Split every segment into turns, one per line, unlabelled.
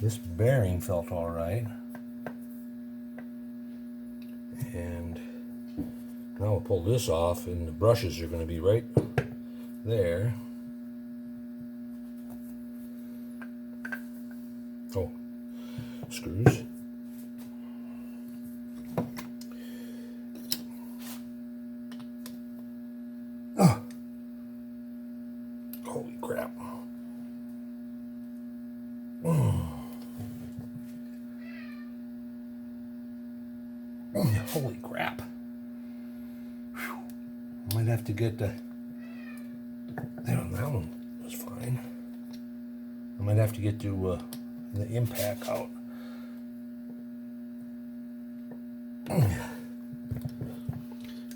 This bearing felt all right. And now we'll pull this off, and the brushes are going to be right there. Oh, screws. Oh, holy crap. Holy crap. Whew. Might have to get the... That one was fine. I might have to get to the impact out.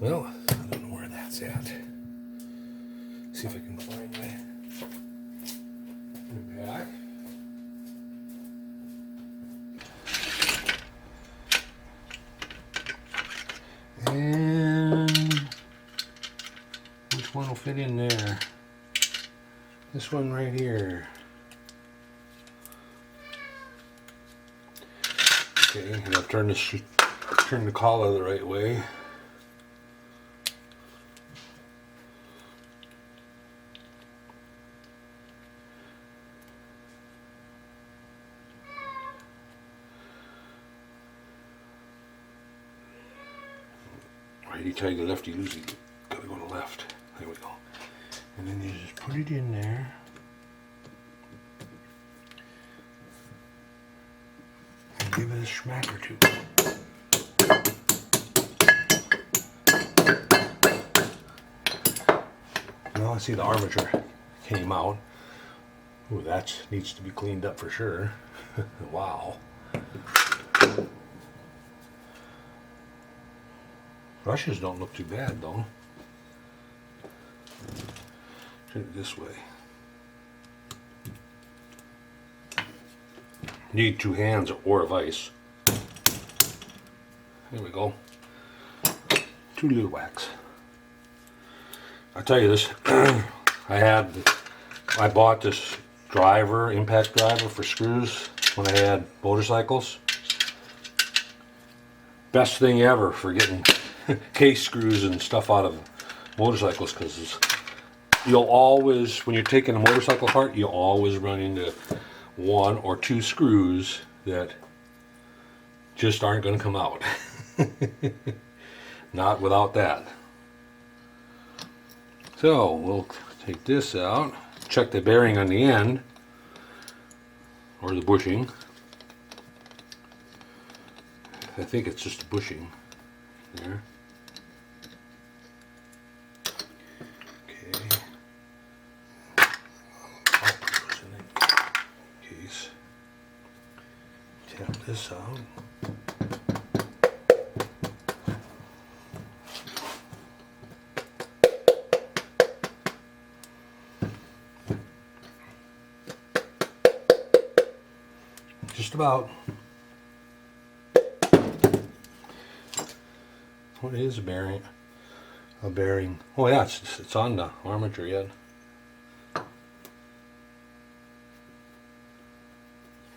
Well, I don't know where that's at. See if I can find my impact. And which one will fit in there? This one right here. Okay, and I'll turn the collar the right way. Righty tighty, lefty loosey. Gotta go to the left. There we go. And then you just put it in there. And give it a smack or two. Now I see the armature came out. Ooh, that needs to be cleaned up for sure. Wow. Brushes don't look too bad though. Turn it this way. Need two hands or a vise. There we go. 2 little whacks. I tell you this, I bought this driver, impact driver for screws when I had motorcycles. Best thing ever for getting case screws and stuff out of motorcycles, because you'll always, when you're taking a motorcycle apart, you'll always run into 1 or 2 screws that just aren't going to come out. Not without that. So we'll take this out, check the bearing on the end, or the bushing. I think it's just a bushing there. Okay. Case. Tap this out. Just about. What is a bearing? A bearing. Oh yeah, it's on the armature yet.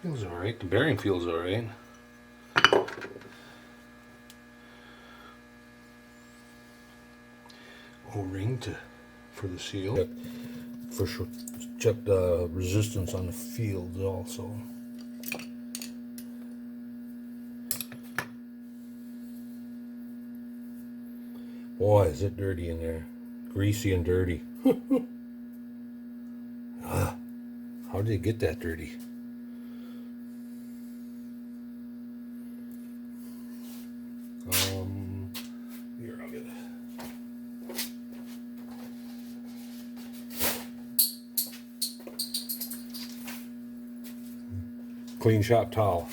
Feels alright. The bearing feels alright. O-ring for the seal. For sure. Check the resistance on the fields also. Boy, is it dirty in there. Greasy and dirty. How did it get that dirty? Here, I'll get it. Clean shop towel.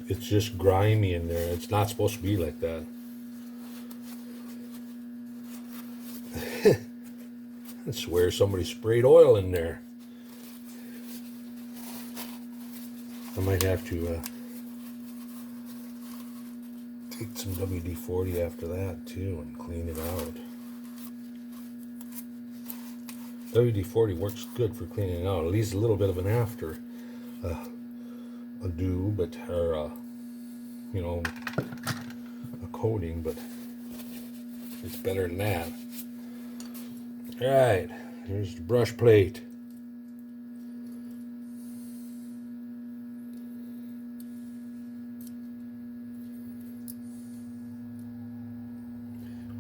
It's just grimy in there. It's not supposed to be like that. I swear somebody sprayed oil in there. I might have to take some WD-40 after that too and clean it out. WD-40 works good for cleaning it out. It leaves a little bit of an after a dew, but or you know, a coating, but it's better than that. All right, here's the brush plate.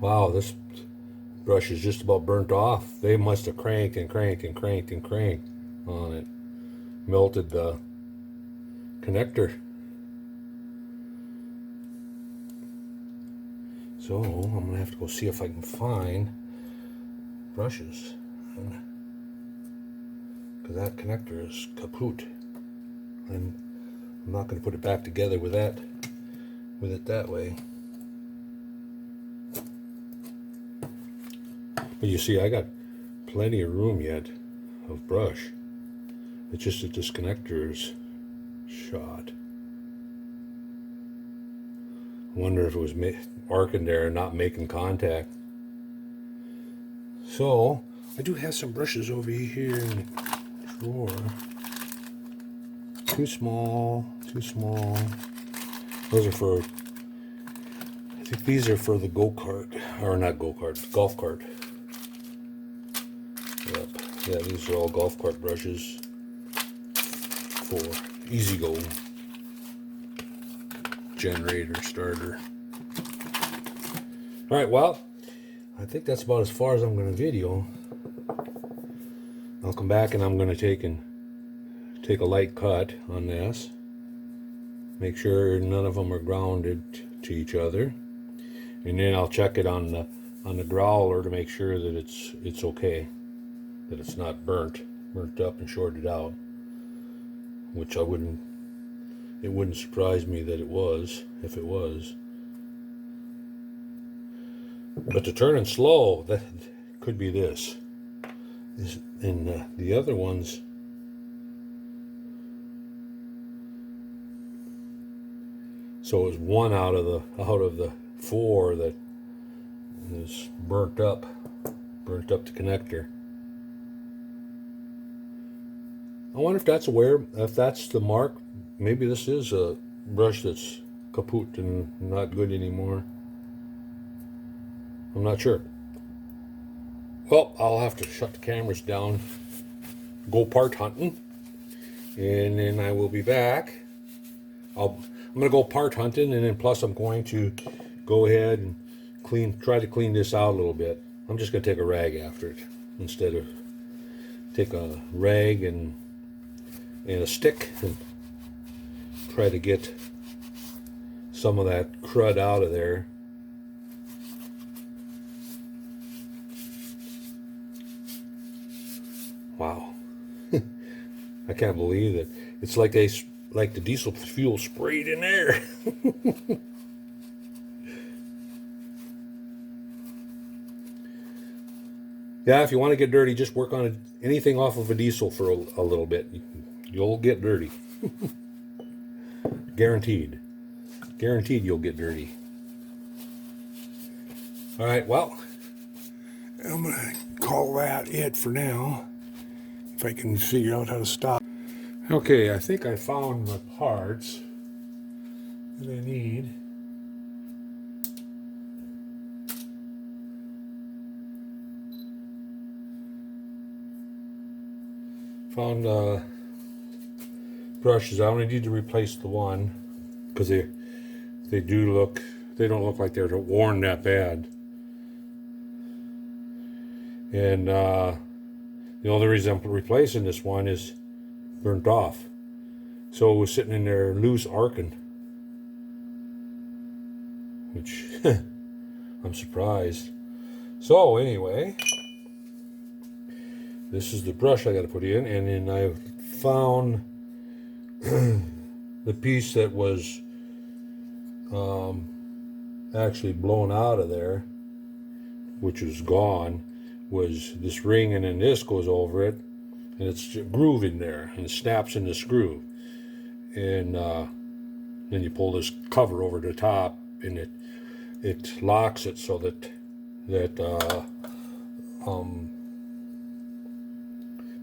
Wow, this brush is just about burnt off. They must have cranked and cranked and cranked and cranked on it. Melted the connector. So I'm gonna have to go see if I can find brushes, because that connector is kaput, and I'm not going to put it back together with it that way. But you see, I got plenty of room yet of brush. It's just that this connector is shot. I wonder if it was arcing there and not making contact. So I do have some brushes over here in the drawer. Too small, too small. Those are for, I think these are for the go-kart, or not go-kart, golf cart. Yep, yeah, these are all golf cart brushes for easy go generator starter. All right, well, I think that's about as far as I'm going to video. I'll come back and I'm going to take a light cut on this. Make sure none of them are grounded to each other, and then I'll check it on the growler to make sure that it's okay, that it's not burnt up and shorted out, which it wouldn't surprise me that it was, if it was. But to turning slow, that could be this. And the other ones, so it was one out of the 4 that is burnt up the connector. I wonder if that's the mark. Maybe this is a brush that's kaput and not good anymore. I'm not sure. Well, I'll have to shut the cameras down, go part hunting, and then I will be back. I'm going to go part hunting, and then plus I'm going to go ahead and try to clean this out a little bit. I'm just going to take a rag after it, instead of take a rag and a stick and try to get some of that crud out of there. Wow. I can't believe it. It's like the diesel fuel sprayed in there. Yeah, if you want to get dirty, just work on anything off of a diesel for a little bit. You'll get dirty. Guaranteed. Guaranteed you'll get dirty. All right, well, I'm going to call that it for now. If I can figure out how to stop. Okay, I think I found the parts that I need. Found brushes. I only need to replace the one, because they don't look like they're worn that bad. And the only reason I'm replacing this one is burnt off. So it was sitting in there loose arcing, which I'm surprised. So anyway, this is the brush I got to put in, and then I found the piece that was actually blown out of there, which was gone, was this ring, and then this goes over it, and it's a groove in there, and it snaps in this groove, and then you pull this cover over the top, and it locks it so that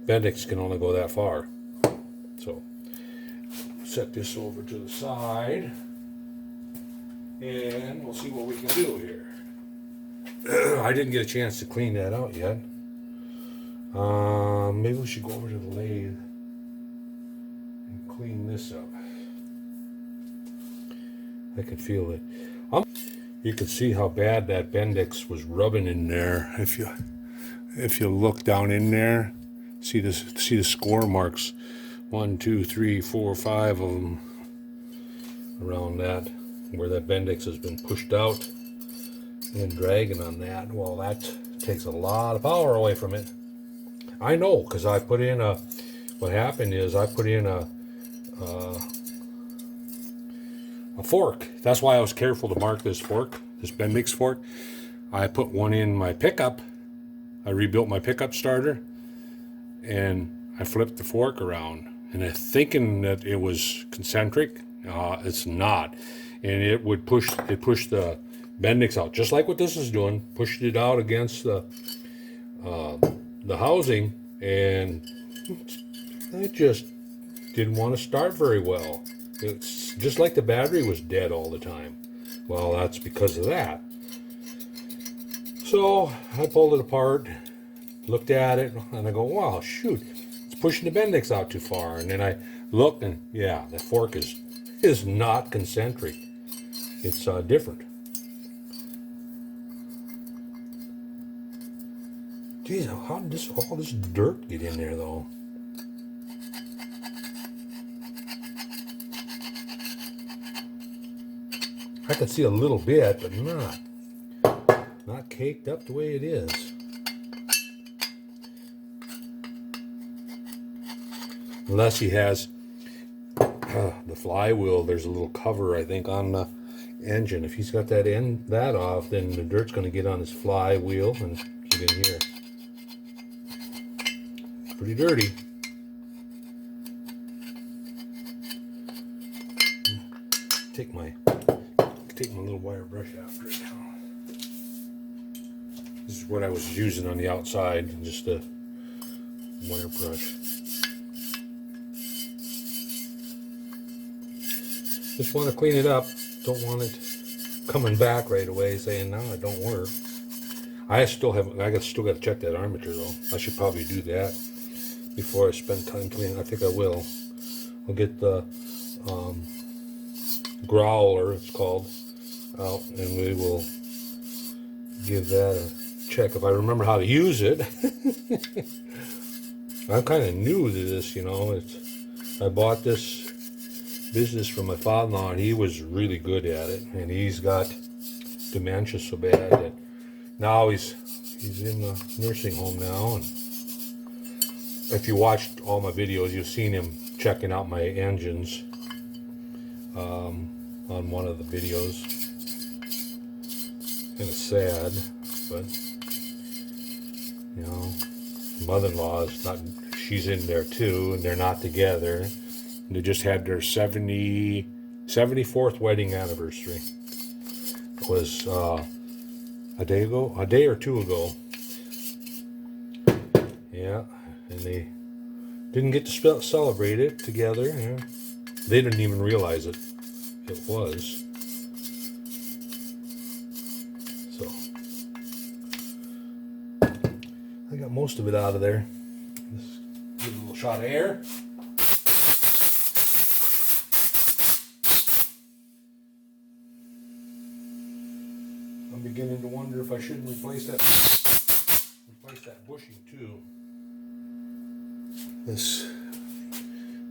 Bendix can only go that far. So set this over to the side and we'll see what we can do here. I didn't get a chance to clean that out yet. Maybe we should go over to the lathe and clean this up. I can feel it. You can see how bad that Bendix was rubbing in there. If you look down in there, see the score marks. 1, 2, 3, 4, 5 of them around that, where that Bendix has been pushed out and dragging on that. Well, that takes a lot of power away from it. I know, because I put in a, what happened is I put in a fork. That's why I was careful to mark this fork, this Bendix fork. I put one in my pickup. I rebuilt my pickup starter and I flipped the fork around. And I'm thinking that it was concentric. It's not. And it would push the Bendix out, just like what this is doing. Pushed it out against the housing, and it just didn't want to start very well. It's just like the battery was dead all the time. Well, that's because of that. So I pulled it apart, looked at it, and I go, wow, shoot. Pushing the Bendix out too far. And then I looked, and yeah, the fork is not concentric. It's different. Geez, how did all this dirt get in there though? I could see a little bit, but not caked up the way it is. Unless he has the flywheel, there's a little cover, I think, on the engine. If he's got that off, then the dirt's going to get on his flywheel and get in here. It's pretty dirty. Take my little wire brush after it now. This is what I was using on the outside, just a wire brush. Just want to clean it up. Don't want it coming back right away saying, no, it don't work. I still got to check that armature though. I should probably do that before I spend time cleaning. I think I will. I'll get the growler, it's called, out, and we will give that a check if I remember how to use it. I'm kind of new to this, you know. I bought this business from my father-in-law, and he was really good at it, and he's got dementia so bad that now he's in a nursing home now. And if you watched all my videos, you've seen him checking out my engines on one of the videos. Kind of sad, but you know, mother-in-law is not, she's in there too, and they're not together. They just had their 74th wedding anniversary. It was a day or two ago. Yeah, and they didn't get to celebrate it together. Yeah. They didn't even realize it was. So I got most of it out of there. Let's give it a little shot of air. I'm beginning to wonder if I shouldn't replace that bushing too. Let's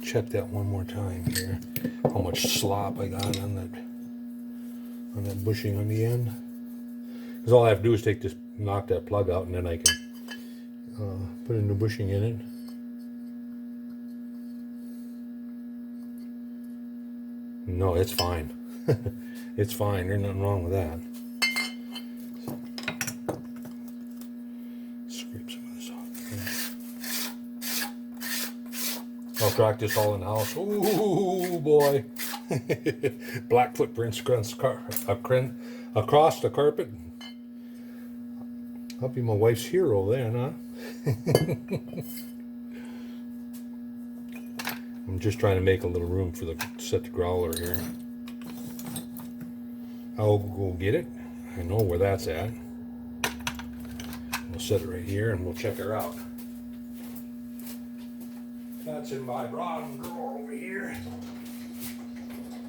check that one more time here. How much slop I got on that bushing on the end. Because all I have to do is knock that plug out, and then I can put a new bushing in it. No, it's fine. It's fine. There's nothing wrong with that. Scrape some of this off. I'll track this all in the house. Ooh, boy. Black footprints across the carpet. I'll be my wife's hero then, huh? I'm just trying to make a little room for the set the growler here. I'll go get it. I know where that's at. We'll set it right here and we'll check her out. That's in my bottom drawer over here.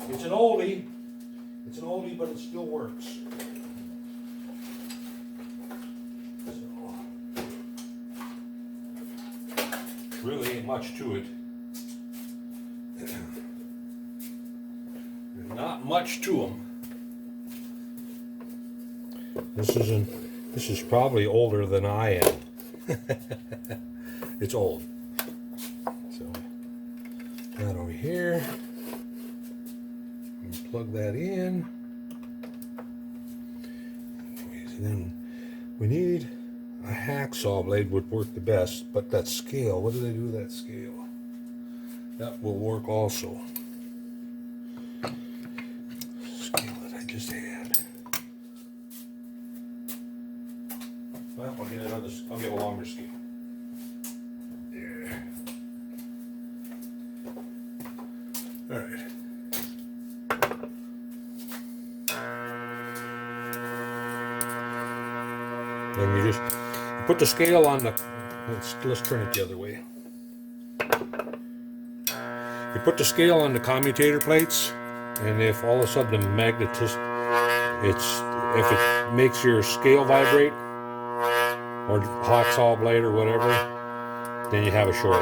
It's an oldie. It's an oldie, but it still works. So, really ain't much to it. There's not much to them. This is probably older than I am. It's old. So that over here. Plug that in. And then we need a hacksaw blade would work the best, but that scale, what do they do with that scale? That will work also. Scale that I just had. Well, I'll get a longer scale. There. All right. And you put the scale on the, let's turn it the other way. You put the scale on the commutator plates, and if all of a sudden the magnet if it makes your scale vibrate, or hacksaw blade or whatever, then you have a short.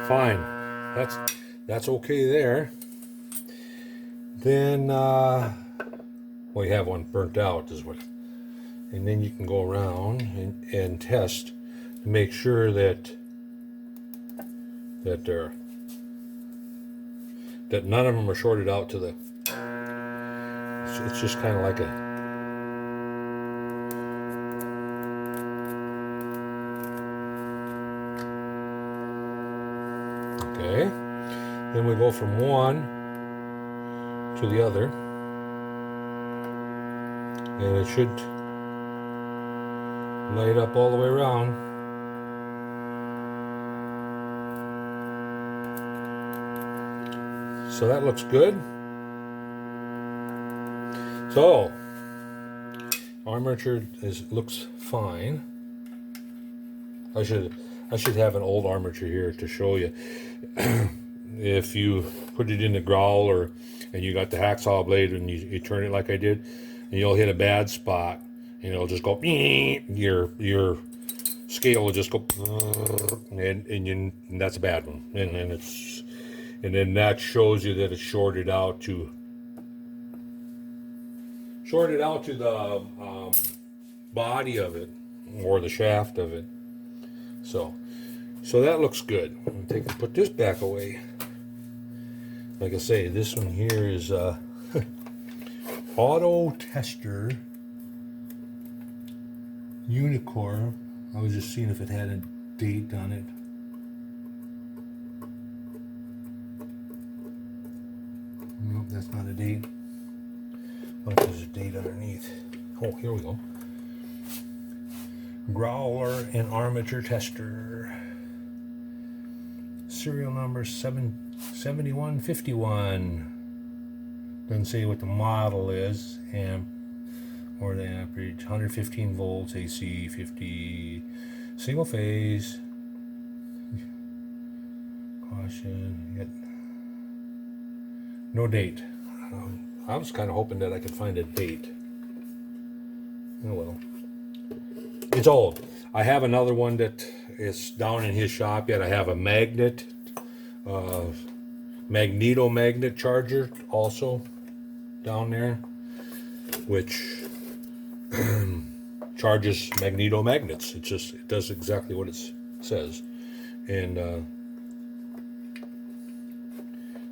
Fine, that's okay there. Then, well, you have one burnt out, is what. And then you can go around and test to make sure that none of them are shorted out to the. It's just kind of like a. Okay. Then we go from one to the other, and it should light up all the way around. So that looks good. So armature looks fine. I should have an old armature here to show you. If you put it in the growler and you got the hacksaw blade and you turn it like I did, and you'll hit a bad spot and it'll just go, your scale will just go, and that's a bad one. And then that shows you that it's shorted out to the body of it, or the shaft of it. So that looks good. I'm going to put this back away. Like I say, this one here is Auto Tester Unicorn. I was just seeing if it had a date on it. Nope, that's not a date. What if there's a date underneath? Oh, here we go. Growler and armature tester. Serial number 7151. Doesn't say what the model is. Amp or the amperage. 115 volts AC, 50 single phase. Caution. No date. I was kind of hoping that I could find a date. Oh well. It's old. I have another one that is down in his shop yet. I have a magneto magnet charger also down there, which charges magneto magnets. It does exactly what it says. And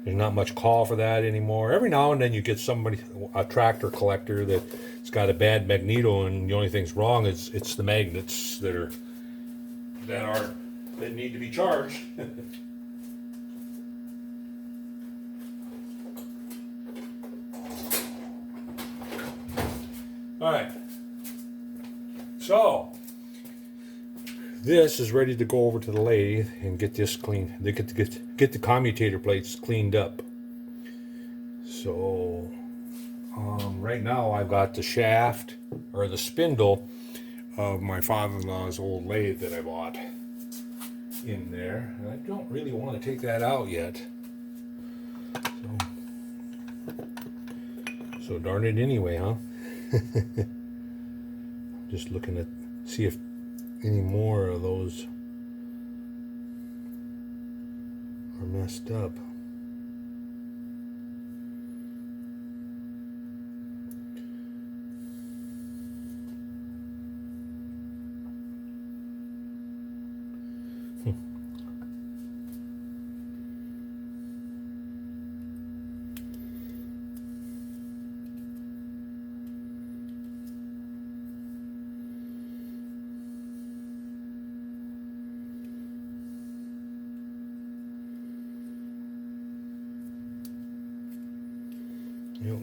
there's not much call for that anymore. Every now and then you get a tractor collector that's got a bad magneto, and the only thing's wrong is it's the magnets that need to be charged. All right. So this is ready to go over to the lathe and get this clean. They get the commutator plates cleaned up. So right now I've got the shaft or the spindle of my father-in-law's old lathe that I bought in there. And I don't really want to take that out yet. So darn it anyway, huh? Just looking at see if any more of those are messed up.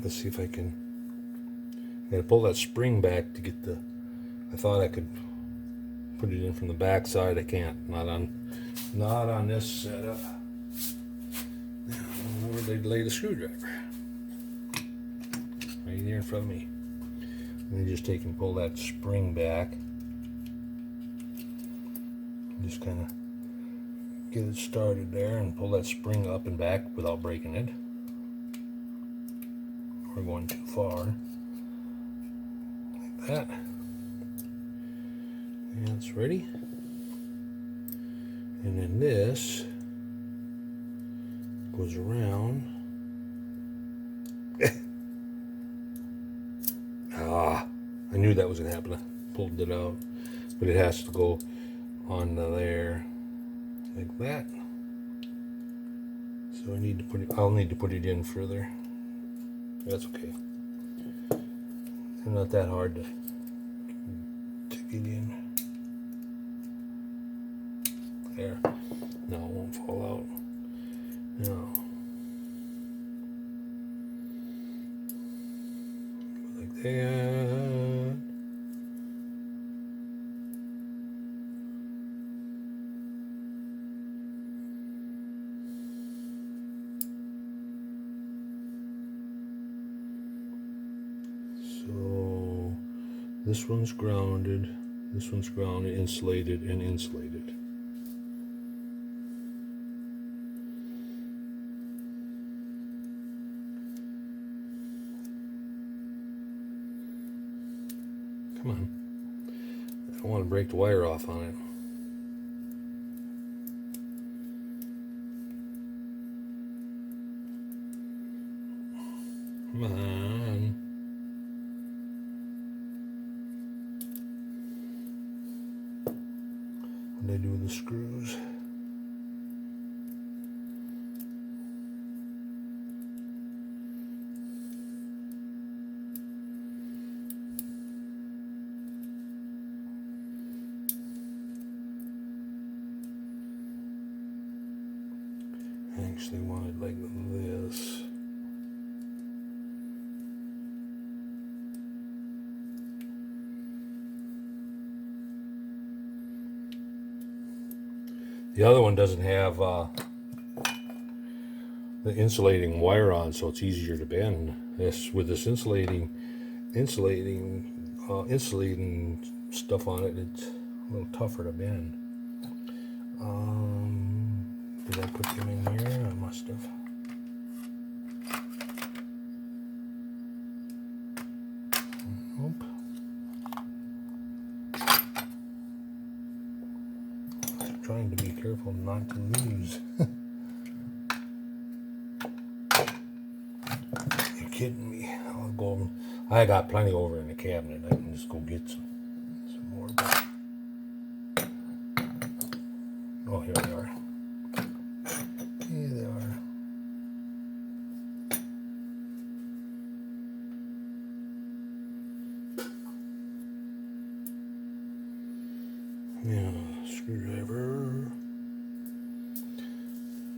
Let's see if I can. I gotta pull that spring back to get the. I thought I could put it in from the back side. I can't. Not on this setup. Now, where they lay the screwdriver? Right here in front of me. And just take and pull that spring back. Just kind of get it started there and pull that spring up and back without breaking it. We're going too far. Like that. And it's ready. And then this goes around. I knew that was going to happen. I pulled it out. But it has to go on there like that. So I'll need to put it in further. That's okay. It's not that hard to get in. There. No, it won't fall out. No. Like that. So this one's grounded, insulated, and insulated. Come on. I don't want to break the wire off on it. Come on. What do I do with the screws? I actually want it like this. The other one doesn't have the insulating wire on, so it's easier to bend. With this insulating stuff on it, it's a little tougher to bend. Did I put them in here? I must have. Nope. I'm trying to be careful not to lose. You're kidding me. I'll go. I got plenty over in the cabinet. I can just go get some more. Oh, here they are. Here they are. Yeah, screwdriver.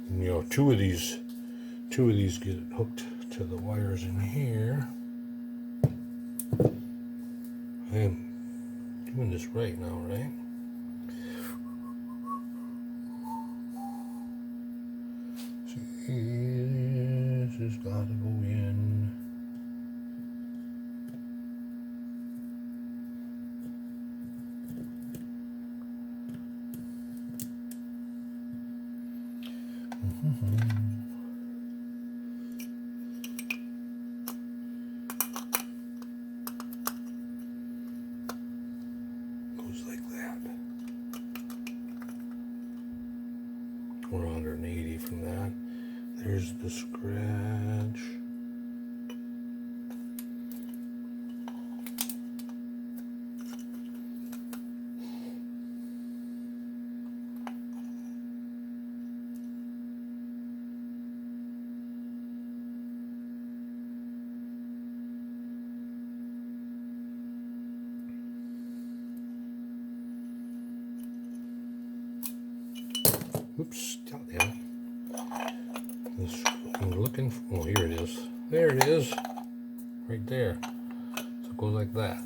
And, you know, two of these get hooked to the wires in here. And doing this right now, right? See, this has got to go in. Goes like that. We're 180 from that. There's the scratch. Oops, yeah. I'm looking for, oh, here it is. There it is. Right there. So it goes like that.